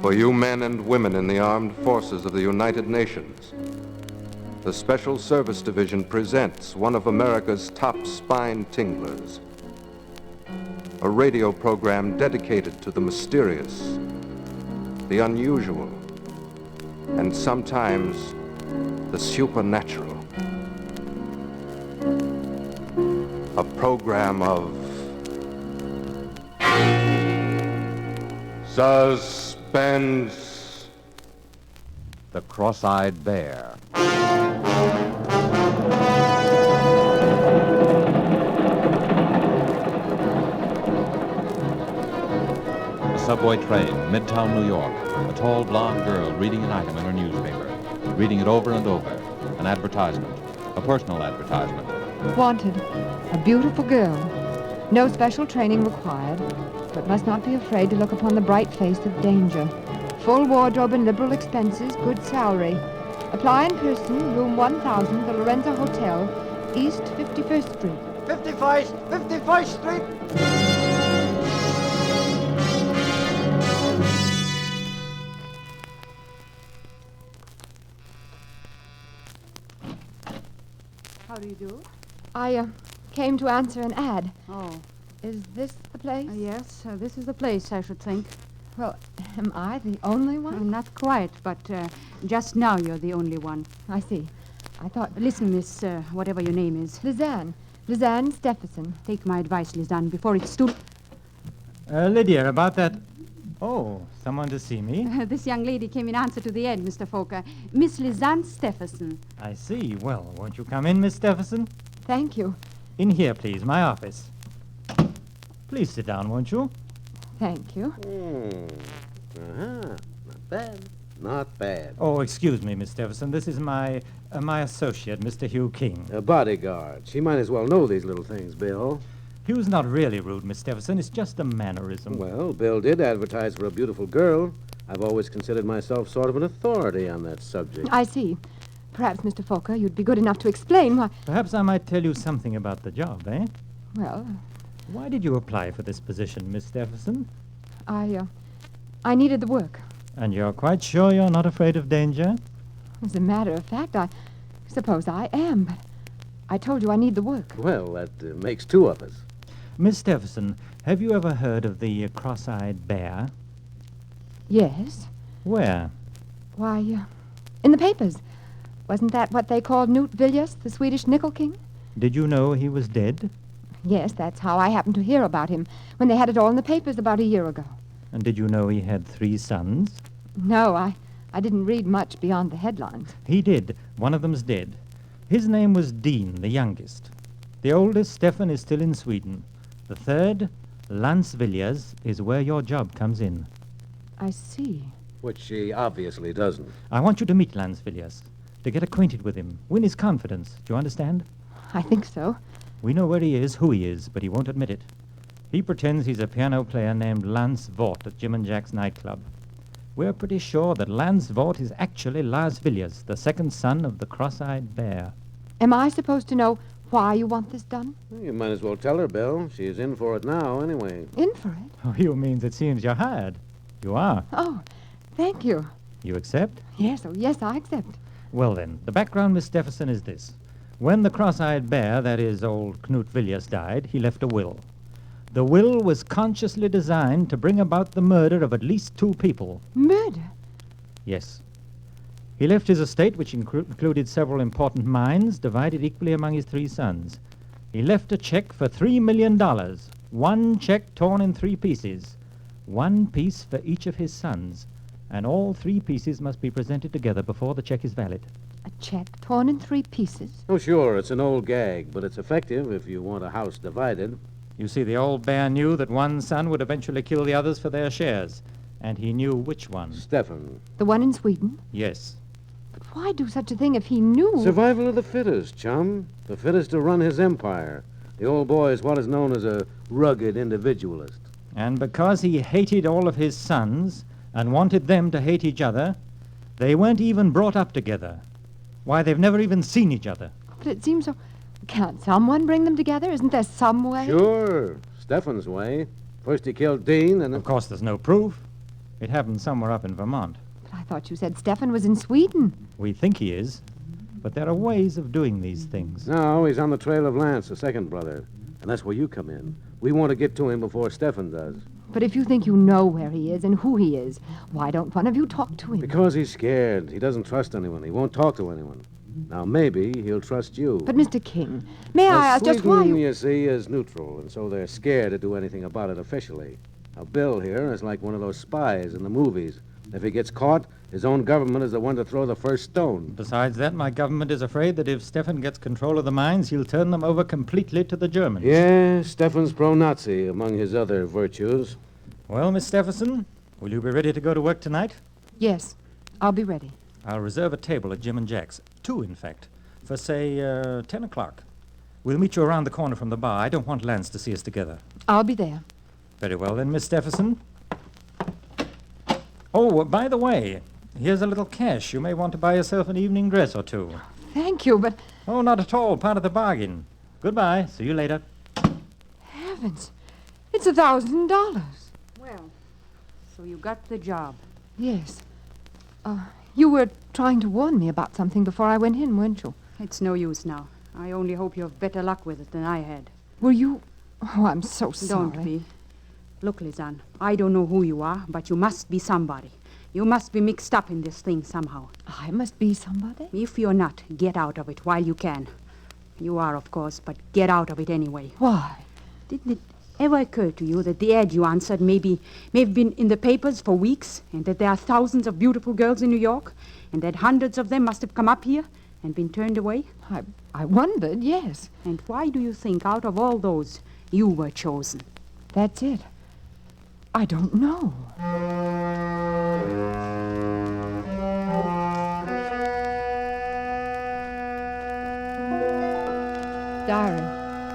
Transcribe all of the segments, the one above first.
For you men and women in the armed forces of the United Nations, the Special Service Division presents one of America's top spine tinglers. A radio program dedicated to the mysterious, the unusual, and sometimes the supernatural. A program of Suspense. The Cross-Eyed Bear. A subway train, Midtown New York. A tall blonde girl reading an item in her newspaper. Reading it over and over. An advertisement. A personal advertisement. Wanted. A beautiful girl. No special training required, but must not be afraid to look upon the bright face of danger. Full wardrobe and liberal expenses, good salary. Apply in person, room 1000, the Lorenzo Hotel, East 51st Street. 51st Street! How do you do? I came to answer an ad. Oh. Is this the place? Yes, this is the place, I should think. Well, am I the only one? Not quite, but just now you're the only one. I see. I thought... Listen, miss, whatever your name is. Lizanne. Lizanne Stephenson. Take my advice, Lizanne, before it's too... Lydia, about that... Oh, someone to see me? This young lady came in answer to the ad, Mr. Fokker. Miss Lizanne Stephenson. I see. Well, won't you come in, Miss Stephenson? Thank you. In here, please, my office. Please sit down, won't you? Thank you. Not bad. Not bad. Oh, excuse me, Miss Stephenson. This is my associate, Mr. Hugh King. A bodyguard. She might as well know these little things, Bill. Hugh's not really rude, Miss Stephenson. It's just a mannerism. Well, Bill did advertise for a beautiful girl. I've always considered myself sort of an authority on that subject. I see. Perhaps, Mr. Fokker, you'd be good enough to explain why... Perhaps I might tell you something about the job, eh? Well... Why did you apply for this position, Miss Stephenson? I needed the work. And you're quite sure you're not afraid of danger? As a matter of fact, I suppose I am, but I told you I need the work. Well, that makes two of us. Miss Stephenson, have you ever heard of the cross-eyed bear? Yes. Where? Why, in the papers. Wasn't that what they called Knut Villiers, the Swedish nickel king? Did you know he was dead? Yes, that's how I happened to hear about him, when they had it all in the papers about a year ago. And did you know he had 3 sons? No, I didn't read much beyond the headlines. He did. One of them's dead. His name was Dean, the youngest. The oldest, Stefan, is still in Sweden. The third, Lance Villiers, is where your job comes in. I see. Which she obviously doesn't. I want you to meet Lance Villiers, to get acquainted with him, win his confidence. Do you understand? I think so. We know where he is, who he is, but he won't admit it. He pretends he's a piano player named Lance Vaught at Jim and Jack's nightclub. We're pretty sure that Lance Vaught is actually Lars Villiers, the second son of the cross-eyed bear. Am I supposed to know why you want this done? Well, you might as well tell her, Bill. She's in for it now, anyway. In for it? Oh, you means it seems you're hired. You are. Oh, thank you. You accept? Yes, oh yes, I accept. Well then, the background, Miss Stephenson, is this. When the cross-eyed bear, that is, old Knut Villiers, died, he left a will. The will was consciously designed to bring about the murder of at least 2 people. Murder? Yes. He left his estate, which included several important mines, divided equally among his 3 sons. He left a check for $3 million. 1 check torn in 3 pieces. 1 piece for each of his sons. And all 3 pieces must be presented together before the check is valid. A check torn in 3 pieces? Oh, sure, it's an old gag, but it's effective if you want a house divided. You see, the old bear knew that one son would eventually kill the others for their shares. And he knew which one. Stefan. The one in Sweden? Yes. But why do such a thing if he knew? Survival of the fittest, chum. The fittest to run his empire. The old boy is what is known as a rugged individualist. And because he hated all of his sons and wanted them to hate each other, they weren't even brought up together. Why, they've never even seen each other. But it seems so... Can't someone bring them together? Isn't there some way? Sure. Stefan's way. First he killed Dean, and then... Of course, there's no proof. It happened somewhere up in Vermont. But I thought you said Stefan was in Sweden. We think he is, but there are ways of doing these things. No, he's on the trail of Lance, the second brother. And that's where you come in. We want to get to him before Stefan does. But if you think you know where he is and who he is, why don't one of you talk to him? Because he's scared. He doesn't trust anyone. He won't talk to anyone. Now, maybe he'll trust you. But, Mr. King, may I ask just why Sweden, you see, is neutral, and so they're scared to do anything about it officially. Now, Bill here is like one of those spies in the movies. If he gets caught, his own government is the one to throw the first stone. Besides that, my government is afraid that if Stefan gets control of the mines, he'll turn them over completely to the Germans. Yeah, Stefan's pro-Nazi, among his other virtues. Well, Miss Stephenson, will you be ready to go to work tonight? Yes, I'll be ready. I'll reserve a table at Jim and Jack's. 2, in fact, for, say, 10 o'clock. We'll meet you around the corner from the bar. I don't want Lance to see us together. I'll be there. Very well, then, Miss Stephenson. Oh, by the way, here's a little cash. You may want to buy yourself an evening dress or 2. Thank you, but... Oh, not at all. Part of the bargain. Goodbye. See you later. Heavens, it's $1,000. Well, so you got the job. Yes. You were trying to warn me about something before I went in, weren't you? It's no use now. I only hope you have better luck with it than I had. Were you... Oh, I'm so sorry. Don't be. Look, Lisanne, I don't know who you are, but you must be somebody. You must be mixed up in this thing somehow. I must be somebody? If you're not, get out of it while you can. You are, of course, but get out of it anyway. Why? Didn't it ever occur to you that the ad you answered may have been in the papers for weeks, and that there are thousands of beautiful girls in New York, and that hundreds of them must have come up here and been turned away? I wondered, yes. And why do you think out of all those you were chosen? That's it. I don't know. Diary,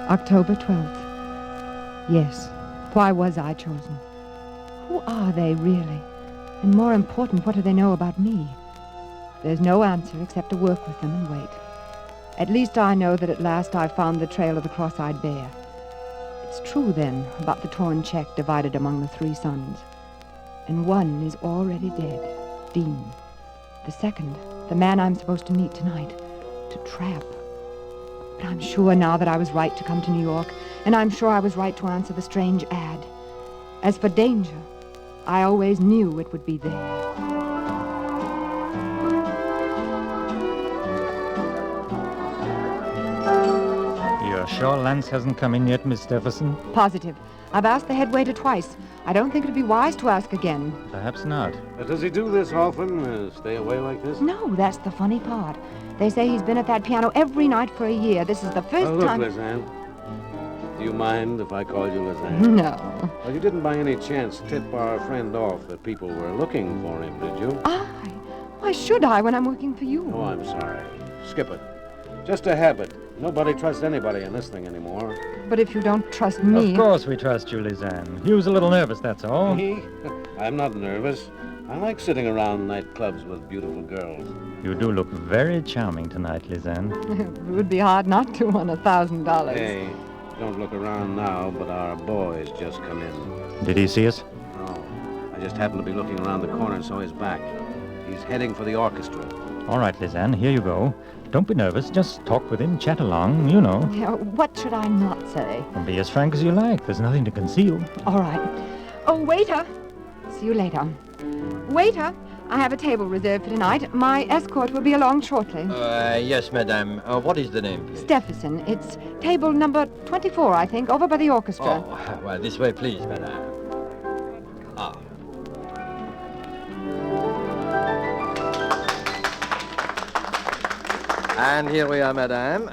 October 12th. Yes, why was I chosen? Who are they, really? And more important, what do they know about me? There's no answer except to work with them and wait. At least I know that at last I've found the trail of the cross-eyed bear. It's true, then, about the torn check divided among the 3 sons. And one is already dead, Dean. The second, the man I'm supposed to meet tonight, to trap. But I'm sure now that I was right to come to New York, and I'm sure I was right to answer the strange ad. As for danger, I always knew it would be there. You're sure Lance hasn't come in yet, Miss Stephenson? Positive. I've asked the head waiter twice. I don't think it'd be wise to ask again. Perhaps not. Does he do this often? Stay away like this? No, that's the funny part. They say he's been at that piano every night for a year. This is the first Look, time... Lisanne. Do you mind if I call you Lisanne? No. Well, you didn't by any chance tip our friend off that people were looking for him, did you? Why should I when I'm working for you? Oh, I'm sorry. Skip it. Just a habit. Nobody trusts anybody in this thing anymore. But if you don't trust me... Of course we trust you, Lisanne. He was a little nervous, that's all. Me? I'm not nervous. I like sitting around nightclubs with beautiful girls. You do look very charming tonight, Lisanne. It would be hard not to on $1,000. Hey, don't look around now, but our boy's just come in. Did he see us? No, I just happened to be looking around the corner and saw his back. He's heading for the orchestra. All right, Lisanne, here you go. Don't be nervous. Just talk with him, chat along, you know. What should I not say? And be as frank as you like. There's nothing to conceal. All right. Oh, waiter. See you later. Waiter, I have a table reserved for tonight. My escort will be along shortly. Yes, madame. What is the name, please? Stephenson. It's table number 24, I think, over by the orchestra. Oh, well, this way, please, madame. Ah. And here we are, madame.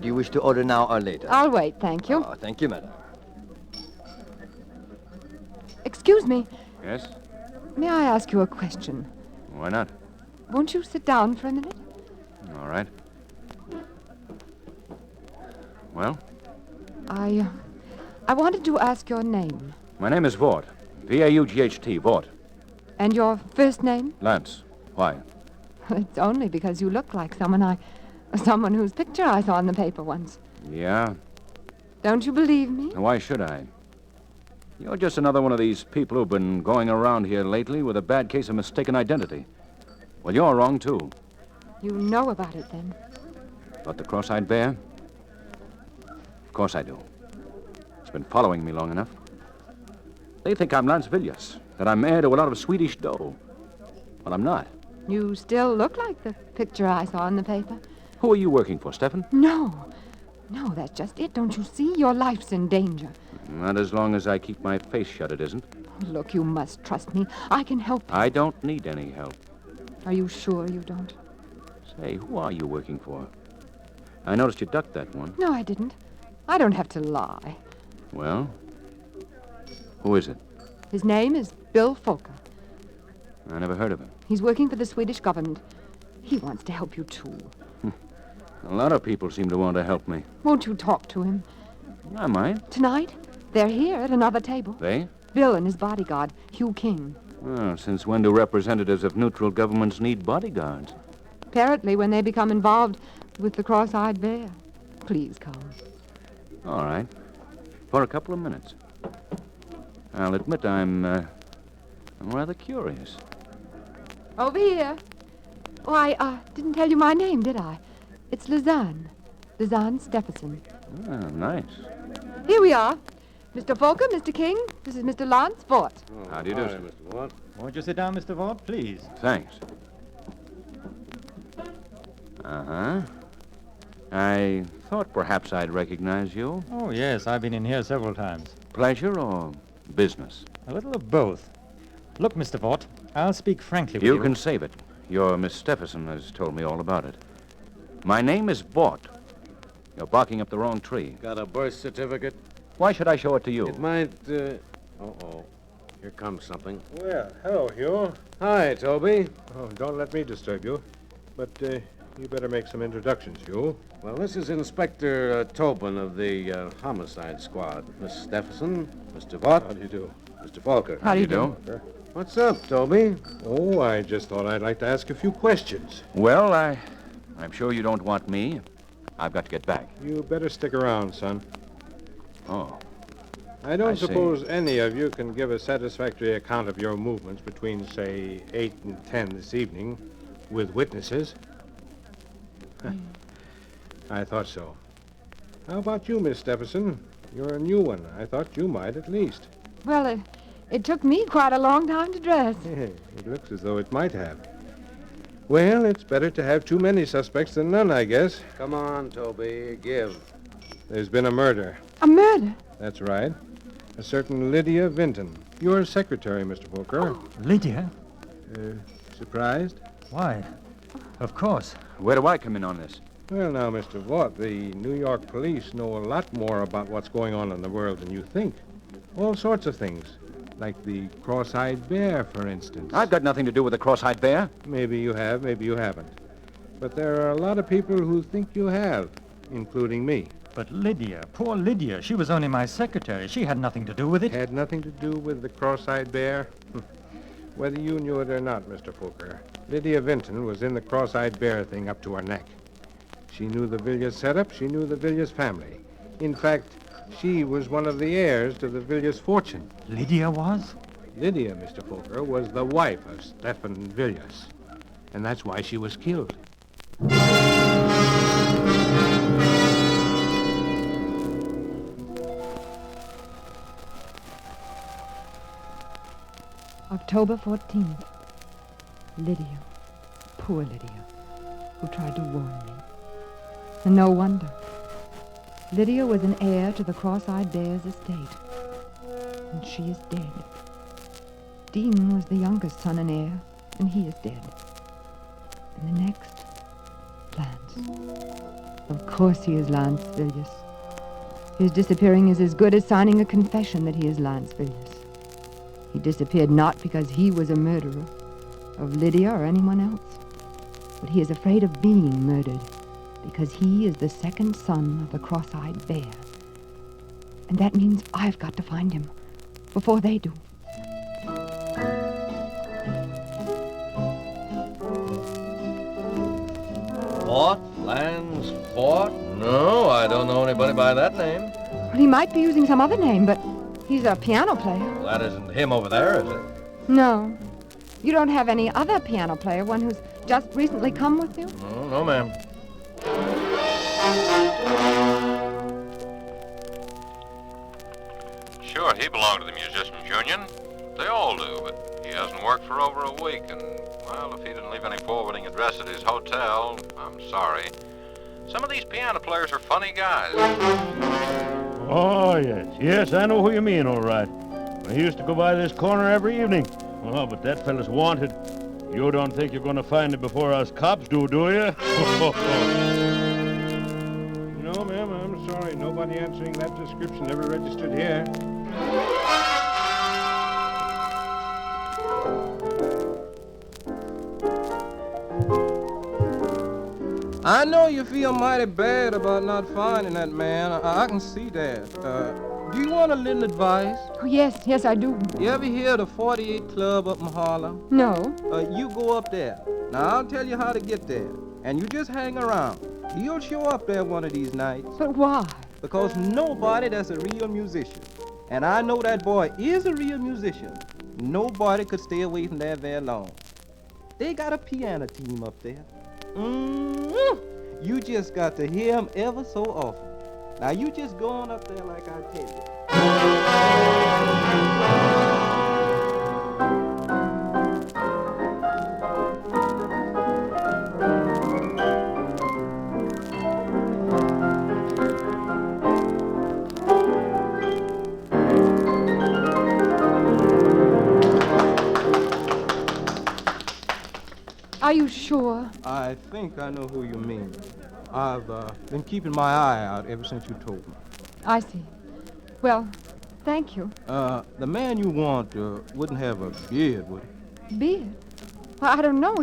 Do you wish to order now or later? I'll wait, thank you. Oh, thank you, madame. Excuse me. Yes? May I ask you a question? Why not? Won't you sit down for a minute? All right. Well, I wanted to ask your name. my name is Vaught. V-A-U-G-H-T, Vaught. And your first name? Lance. Why? It's only because you look like someone whose picture I saw in the paper once. Yeah? Don't you believe me? Why should I? You're just another one of these people who've been going around here lately with a bad case of mistaken identity. Well, you're wrong, too. You know about it, then? But the cross-eyed bear? Of course I do. It's been following me long enough. They think I'm Lance Villiers, that I'm heir to a lot of Swedish dough. Well, I'm not. You still look like the picture I saw in the paper. Who are you working for, Stefan? No, that's just it. Don't you see? Your life's in danger. Not as long as I keep my face shut, it isn't. Look, you must trust me. I can help you. I don't need any help. Are you sure you don't? Say, who are you working for? I noticed you ducked that one. No, I didn't. I don't have to lie. Well, who is it? His name is Bill Folker. I never heard of him. He's working for the Swedish government. He wants to help you, too. A lot of people seem to want to help me. Won't you talk to him? I might. Tonight, they're here at another table. They? Bill and his bodyguard, Hugh King. Oh, since when do representatives of neutral governments need bodyguards? Apparently when they become involved with the cross-eyed bear. Please come. All right. For a couple of minutes. I'll admit I'm rather curious. Over here. Oh, I didn't tell you my name, did I? It's Lizanne. Lizanne Stephenson. Ah, nice. Here we are. Mr. Folker, Mr. King, this is Mr. Lance Vaught. How do you do, Hi, sir? Mr. Vaught. Won't you sit down, Mr. Vaught, please? Thanks. Uh-huh. I thought perhaps I'd recognize you. Oh, yes, I've been in here several times. Pleasure or business? A little of both. Look, Mr. Vaught, I'll speak frankly with you. You can save it. Your Miss Stephenson has told me all about it. My name is Vaught. You're barking up the wrong tree. Got a birth certificate? Why should I show it to you? It might, Uh-oh. Here comes something. Well, hello, Hugh. Hi, Toby. Oh, don't let me disturb you. But you better make some introductions, Hugh. Well, this is Inspector Tobin of the Homicide Squad. Miss Stephenson, Mr. Vaught. How do you do? Mr. Falker. How do you do? What's up, Toby? Oh, I just thought I'd like to ask a few questions. Well, I'm sure you don't want me. I've got to get back. You better stick around, son. Oh. I don't I see. suppose any of you can give a satisfactory account of your movements between, say, 8 and 10 this evening with witnesses. I thought so. How about you, Miss Stephenson? You're a new one. I thought you might at least. Well, it took me quite a long time to dress. It looks as though it might have. Well, it's better to have too many suspects than none, I guess. Come on, Toby. Give. There's been a murder. A murder? That's right. A certain Lydia Vinton. Your secretary, Mr. Folker. Lydia? Surprised? Why? Of course. Where do I come in on this? Well, now, Mr. Vaught, the New York police know a lot more about what's going on in the world than you think. All sorts of things. Like the cross-eyed bear, for instance. I've got nothing to do with the cross-eyed bear. Maybe you have, maybe you haven't. But there are a lot of people who think you have, including me. But Lydia, poor Lydia, she was only my secretary. She had nothing to do with it. Had nothing to do with the cross-eyed bear? Whether you knew it or not, Mr. Folker, Lydia Vinton was in the cross-eyed bear thing up to her neck. She knew the Villiers setup. She knew the Villiers family. In fact, she was one of the heirs to the Villiers fortune. Lydia was? Lydia, Mr. Folker, was the wife of Stefan Villiers. And that's why she was killed. October 14th. Lydia. Poor Lydia, who tried to warn me. And no wonder. Lydia was an heir to the cross-eyed bear's estate. And she is dead. Dean was the youngest son and heir, and he is dead. And the next, Lance. course he is Lance Villiers. His disappearing is as good as signing a confession that he is Lance Villiers. He disappeared not because he was a murderer of Lydia or anyone else, but he is afraid of being murdered because he is the second son of the cross-eyed bear. And that means I've got to find him before they do. Vaught? Lance Vaught? No, I don't know anybody by that name. Well, he might be using some other name, but he's a piano player. Well, that isn't him over there, is it? No. You don't have any other piano player, one who's just recently come with you? No, ma'am. Sure, he belonged to the Musicians Union. They all do, but he hasn't worked for over a week, and, well, if he didn't leave any forwarding address at his hotel, I'm sorry. Some of these piano players are funny guys. Oh, yes. Yes, I know who you mean, all right. He used to go by this corner every evening. Oh, but that fella's wanted. You don't think you're going to find him before us cops do you? No, ma'am, I'm sorry. Nobody answering that description ever registered here. I know you feel mighty bad about not finding that man. I can see that. Do you want a little advice? Oh, yes, I do. You ever hear of the 48 Club up in Harlem? No. You go up there. Now, I'll tell you how to get there. And you just hang around. He'll show up there one of these nights. But why? Because nobody that's a real musician, and I know that boy is a real musician, nobody could stay away from there very long. They got a piano team up there. You just got to hear him ever so often. Now, you just go on up there like I tell you. Are you sure? I think I know who you mean. I've been keeping my eye out ever since you told me. I see. Well, thank you. The man you want wouldn't have a beard, would he? Beard? Well, I don't know.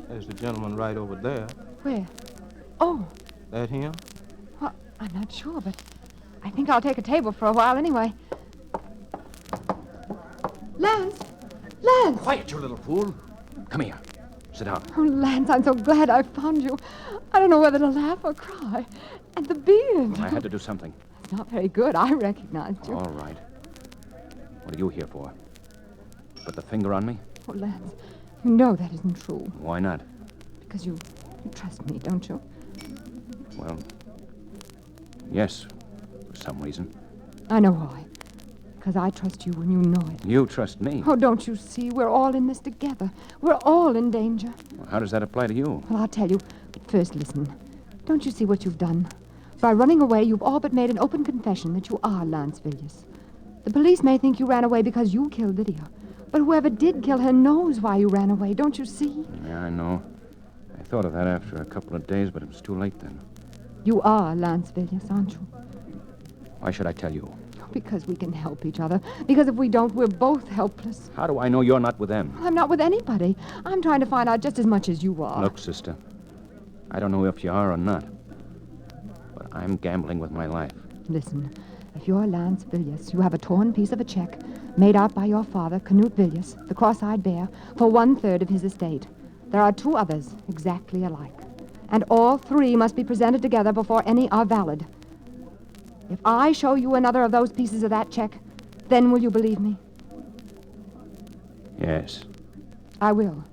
There's the gentleman right over there. Where? Oh. That him? Well, I'm not sure, but I think I'll take a table for a while anyway. Lance! Lance! Quiet, you little fool. Come here. Sit down. Oh, Lance, I'm so glad I found you. I don't know whether to laugh or cry. And the beard. I had to do something. It's not very good. I recognized you. All right. What are you here for? Put the finger on me? Oh, Lance, you know that isn't true. Why not? Because you trust me, don't you? Well, yes, for some reason. I know why. Because I trust you and you know it. You trust me? Oh, don't you see? We're all in this together. We're all in danger. Well, how does that apply to you? Well, I'll tell you. But first, listen. Don't you see what you've done? By running away, you've all but made an open confession that you are Lance Villiers. The police may think you ran away because you killed Lydia. But whoever did kill her knows why you ran away. Don't you see? Yeah, I know. I thought of that after a couple of days, but it was too late then. You are Lance Villiers, aren't you? Why should I tell you? Because we can help each other. Because if we don't, we're both helpless. How do I know you're not with them? I'm not with anybody. I'm trying to find out just as much as you are. Look, sister, I don't know if you are or not, but I'm gambling with my life. Listen, if you're Lance Villiers, you have a torn piece of a check made out by your father, Canute Villiers, the cross-eyed bear, for 1/3 of his estate. There are 2 others exactly alike, and all 3 must be presented together before any are valid. If I show you another of those pieces of that check, then will you believe me? Yes. I will.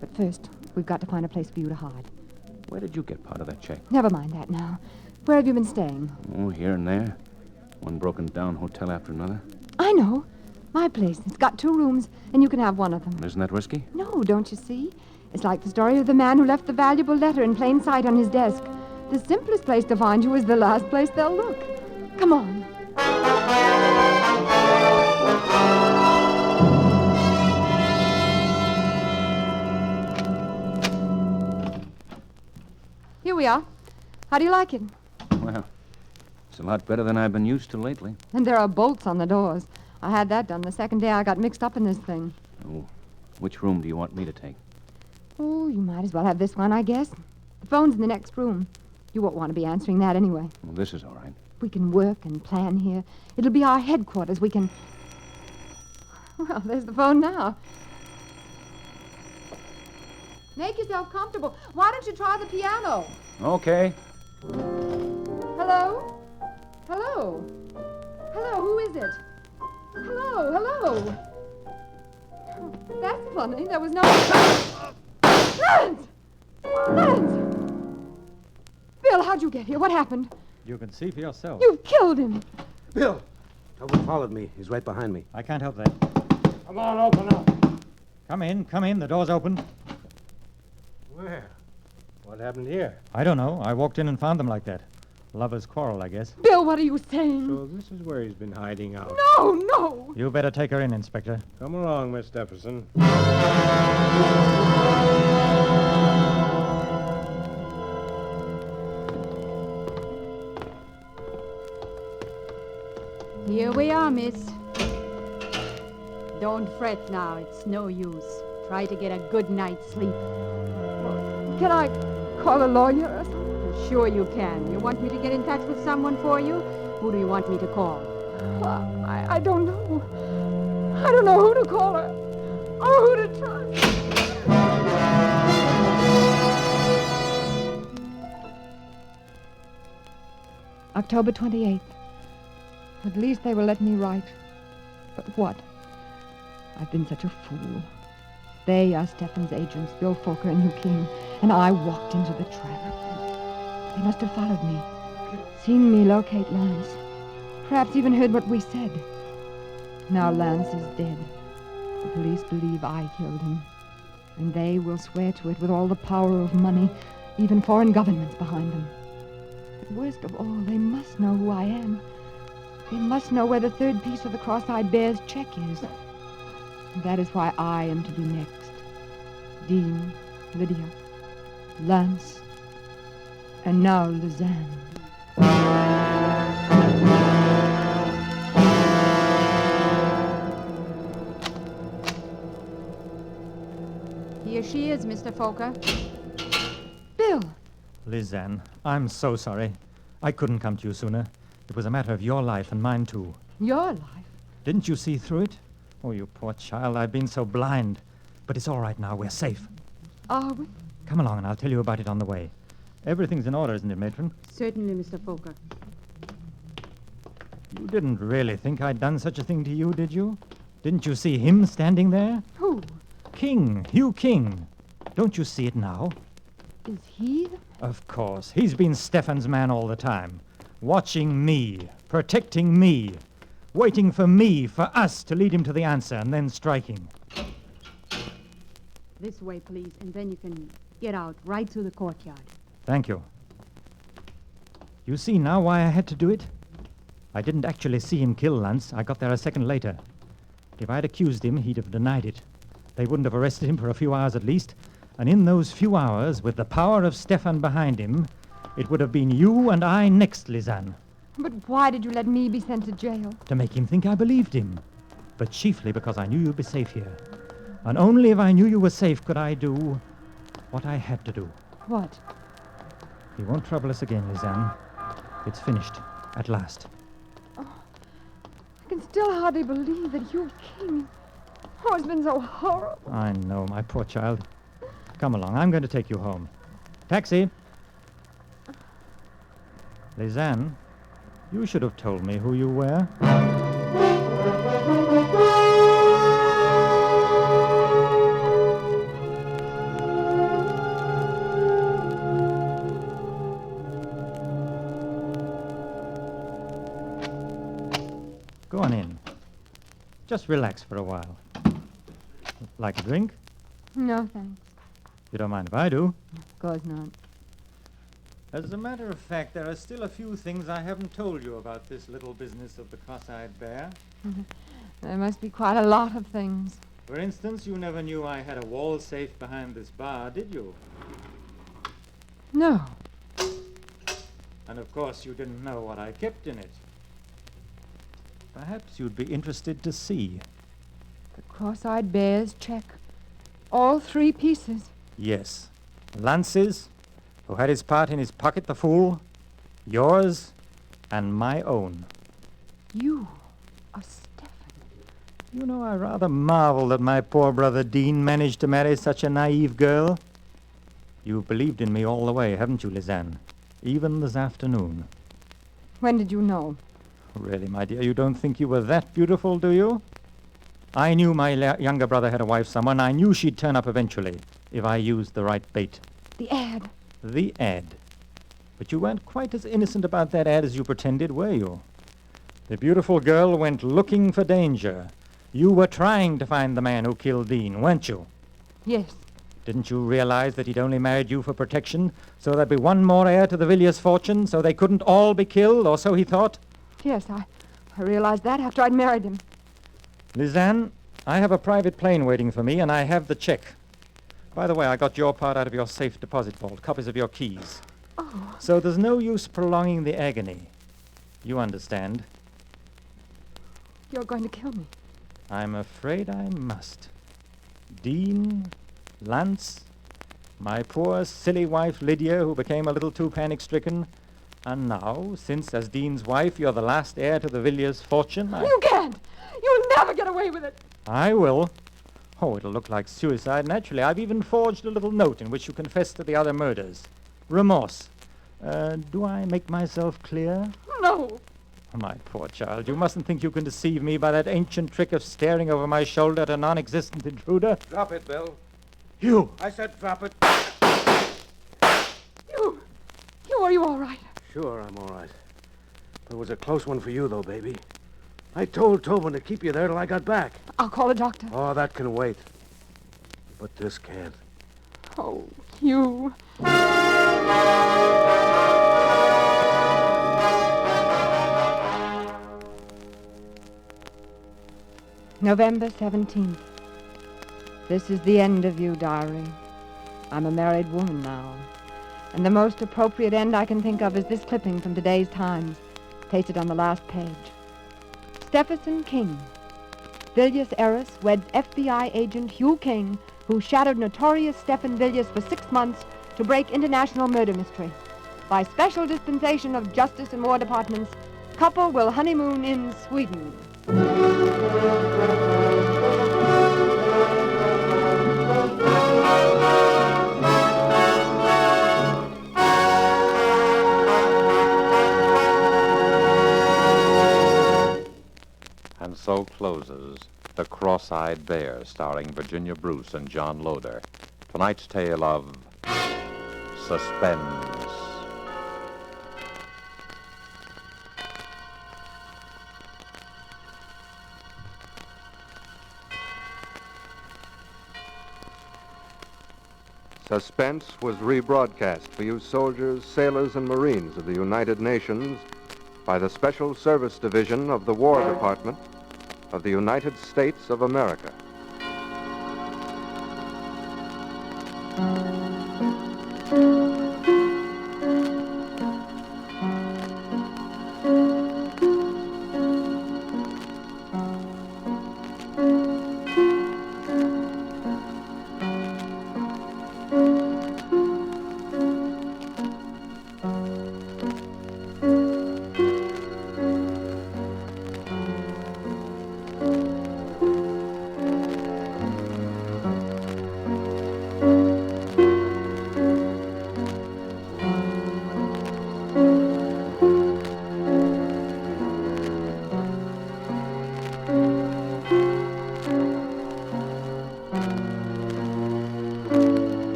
But first, we've got to find a place for you to hide. Where did you get part of that check? Never mind that now. Where have you been staying? Oh, here and there. One broken-down hotel after another. I know. My place. It's got 2 rooms, and you can have one of them. Isn't that risky? No, don't you see? It's like the story of the man who left the valuable letter in plain sight on his desk. The simplest place to find you is the last place they'll look. Come on. Here we are. How do you like it? Well, it's a lot better than I've been used to lately. And there are bolts on the doors. I had that done the second day I got mixed up in this thing. Oh, which room do you want me to take? Oh, you might as well have this one, I guess. The phone's in the next room. You won't want to be answering that anyway. Well, this is all right. We can work and plan here. It'll be our headquarters. We can... Well, there's the phone now. Make yourself comfortable. Why don't you try the piano? Okay. Hello? Hello? Hello, who is it? Hello, hello. Oh, that's funny. There was no... Lance! Lance! Bill, how'd you get here? What happened? You can see for yourself. You've killed him. Bill! Tobin followed me. He's right behind me. I can't help that. Come on, open up. Come in. The door's open. Where? What happened here? I don't know. I walked in and found them like that. Lovers' quarrel, I guess. Bill, what are you saying? So this is where he's been hiding out. No, no. You better take her in, Inspector. Come along, Miss Stephenson. Here we are, miss. Don't fret now. It's no use. Try to get a good night's sleep. Can I call a lawyer or something? Sure you can. You want me to get in touch with someone for you? Who do you want me to call? I don't know. I don't know who to call her or who to trust. October 28th. At least they will let me write. But what? I've been such a fool. They are Stefan's agents, Bill Fokker and Hugh King, and I walked into the trap. They must have followed me, seen me locate Lance, perhaps even heard what we said. Now Lance is dead. The police believe I killed him, and they will swear to it with all the power of money, even foreign governments behind them. But worst of all, they must know who I am. They must know where the third piece of the cross-eyed bear's check is. And that is why I am to be next. Dean, Lydia, Lance, and now Lizanne. Here she is, Mr. Fokker. Bill! Lizanne, I'm so sorry. I couldn't come to you sooner. It was a matter of your life and mine, too. Your life? Didn't you see through it? Oh, you poor child, I've been so blind. But it's all right now. We're safe. Are we? Come along, and I'll tell you about it on the way. Everything's in order, isn't it, Matron? Certainly, Mr. Fokker. You didn't really think I'd done such a thing to you, did you? Didn't you see him standing there? Who? King, Hugh King. Don't you see it now? Is he? Of course. He's been Stefan's man all the time. Watching me, protecting me, waiting for me, for us to lead him to the answer, and then striking. This way, please, and then you can get out right through the courtyard. Thank you. You see now why I had to do it? I didn't actually see him kill Lance. I got there a second later. If I'd accused him, he'd have denied it. They wouldn't have arrested him for a few hours at least. And in those few hours, with the power of Stefan behind him, it would have been you and I next, Lizanne. But why did you let me be sent to jail? To make him think I believed him. But chiefly because I knew you'd be safe here. And only if I knew you were safe could I do what I had to do. What? He won't trouble us again, Lizanne. It's finished, at last. Oh, I can still hardly believe that Hugh King... Oh, it's been so horrible. I know, my poor child. Come along, I'm going to take you home. Taxi! Lizanne, you should have told me who you were. Go on in. Just relax for a while. Like a drink? No, thanks. You don't mind if I do? Of course not. As a matter of fact, there are still a few things I haven't told you about this little business of the cross-eyed bear. There must be quite a lot of things. For instance, you never knew I had a wall safe behind this bar, did you? No. And of course you didn't know what I kept in it. Perhaps you'd be interested to see. The cross-eyed bear's check. All 3 pieces. Yes. Lance's, who had his part in his pocket, the fool. Yours, and my own. You are Stephen. You know, I rather marvel that my poor brother Dean managed to marry such a naive girl. You've believed in me all the way, haven't you, Lisanne? Even this afternoon. When did you know? Really, my dear, you don't think you were that beautiful, do you? I knew my younger brother had a wife somewhere, and I knew she'd turn up eventually if I used the right bait. The ad. The ad. But you weren't quite as innocent about that ad as you pretended, were you? The beautiful girl went looking for danger. You were trying to find the man who killed Dean, weren't you? Yes. Didn't you realize that he'd only married you for protection, so there'd be one more heir to the Villiers fortune, so they couldn't all be killed, or so he thought? Yes, I realized that after I'd married him. Lisanne, I have a private plane waiting for me, and I have the check. By the way, I got your part out of your safe deposit vault, copies of your keys. Oh. So there's no use prolonging the agony. You understand. You're going to kill me. I'm afraid I must. Dean, Lance, my poor silly wife Lydia, who became a little too panic-stricken, and now, since as Dean's wife you're the last heir to the Villiers fortune, You can't! You'll never get away with it! I will. Oh, it'll look like suicide, naturally. I've even forged a little note in which you confess to the other murders. Remorse. Do I make myself clear? No! My poor child, you mustn't think you can deceive me by that ancient trick of staring over my shoulder at a non-existent intruder. Drop it, Bill. You! I said drop it. You, are you all right? Sure, I'm all right. It was a close one for you, though, baby. I told Tobin to keep you there till I got back. I'll call a doctor. Oh, that can wait. But this can't. Oh, you. November 17th. This is the end of you, diary. I'm a married woman now. And the most appropriate end I can think of is this clipping from today's Times, pasted on the last page. Stephenson King. Villiers heiress weds FBI agent Hugh King, who shadowed notorious Stephen Villiers for 6 months to break international murder mystery. By special dispensation of Justice and War Departments, couple will honeymoon in Sweden. And so closes The Cross-Eyed Bear, starring Virginia Bruce and John Loder. Tonight's tale of Suspense. Suspense was rebroadcast for you soldiers, sailors, and Marines of the United Nations by the Special Service Division of the War Department of the United States of America.